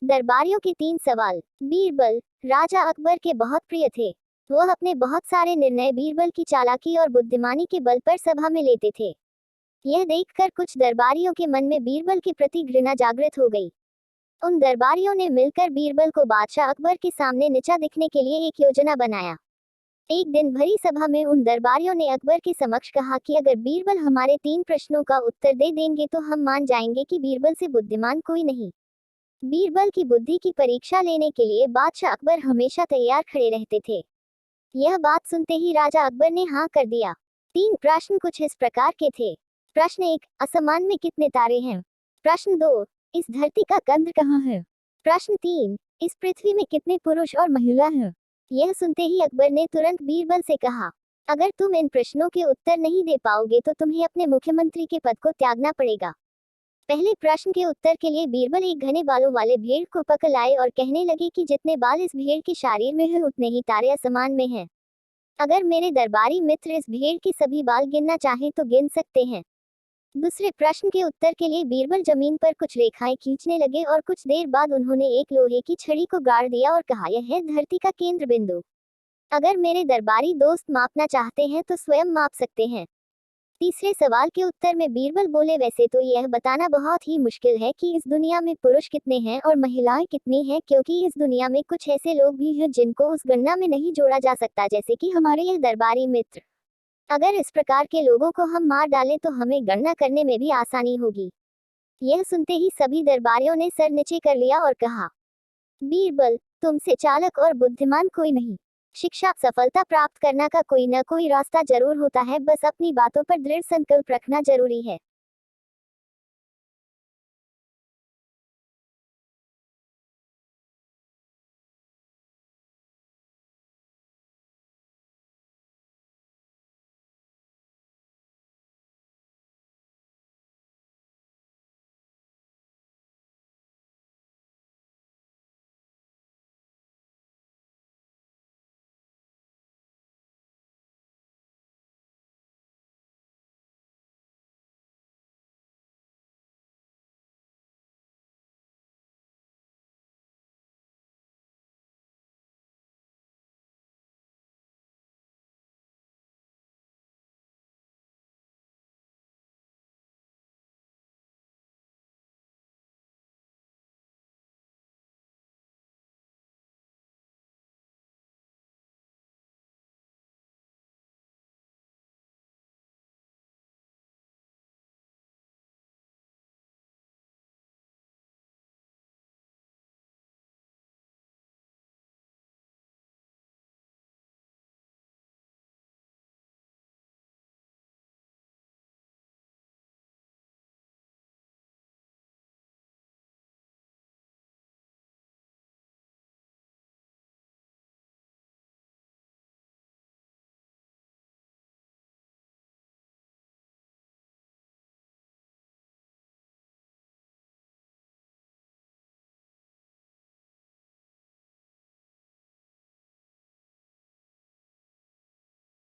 दरबारियों के 3 सवाल। बीरबल राजा अकबर के बहुत प्रिय थे। वह अपने बहुत सारे निर्णय बीरबल की चालाकी और बुद्धिमानी के बल पर सभा में लेते थे। यह देखकर कुछ दरबारियों के मन में बीरबल के प्रति घृणा जागृत हो गई। उन दरबारियों ने मिलकर बीरबल को बादशाह अकबर के सामने नीचा दिखने के लिए एक योजना बनाया। एक दिन भरी सभा में उन दरबारियों ने अकबर के समक्ष कहा कि अगर बीरबल हमारे 3 प्रश्नों का उत्तर दे देंगे तो हम मान जाएंगे कि बीरबल से बुद्धिमान कोई नहीं। बीरबल की बुद्धि की परीक्षा लेने के लिए बादशाह अकबर हमेशा तैयार खड़े रहते थे। यह बात सुनते ही राजा अकबर ने हाँ कर दिया। 3 प्रश्न कुछ इस प्रकार के थे। प्रश्न 1, आसमान में कितने तारे हैं? प्रश्न 2, इस धरती का केंद्र कहाँ है? प्रश्न 3, इस पृथ्वी में कितने पुरुष और महिला हैं? यह सुनते ही अकबर ने तुरंत बीरबल से कहा, अगर तुम इन प्रश्नों के उत्तर नहीं दे पाओगे तो तुम्हें अपने मुख्यमंत्री के पद को त्यागना पड़ेगा। पहले प्रश्न के उत्तर के लिए बीरबल एक घने बालों वाले भेड़ को पकड़ लाए और कहने लगे कि जितने बाल इस भेड़ के शरीर में हैं उतने ही तारे आसमान में हैं। अगर मेरे दरबारी मित्र इस भेड़ के सभी बाल गिनना चाहें तो गिन सकते हैं। दूसरे प्रश्न के उत्तर के लिए बीरबल जमीन पर कुछ रेखाएं खींचने लगे और कुछ देर बाद उन्होंने एक लोहे की छड़ी को गाड़ दिया और कहा, यह है धरती का केंद्र बिंदु। अगर मेरे दरबारी दोस्त मापना चाहते हैं तो स्वयं माप सकते हैं। तीसरे सवाल के उत्तर में बीरबल बोले, वैसे तो यह बताना बहुत ही मुश्किल है कि इस दुनिया में पुरुष कितने हैं और महिलाएं कितनी हैं, क्योंकि इस दुनिया में कुछ ऐसे लोग भी हैं जिनको उस गणना में नहीं जोड़ा जा सकता, जैसे कि हमारे यह दरबारी मित्र। अगर इस प्रकार के लोगों को हम मार डालें तो हमें गणना करने में भी आसानी होगी। यह सुनते ही सभी दरबारियों ने सर नीचे कर लिया और कहा, बीरबल, तुमसे चालक और बुद्धिमान कोई नहीं। शिक्षा सफलता प्राप्त करना का कोई न कोई रास्ता जरूर होता है, बस अपनी बातों पर दृढ़ संकल्प रखना जरूरी है।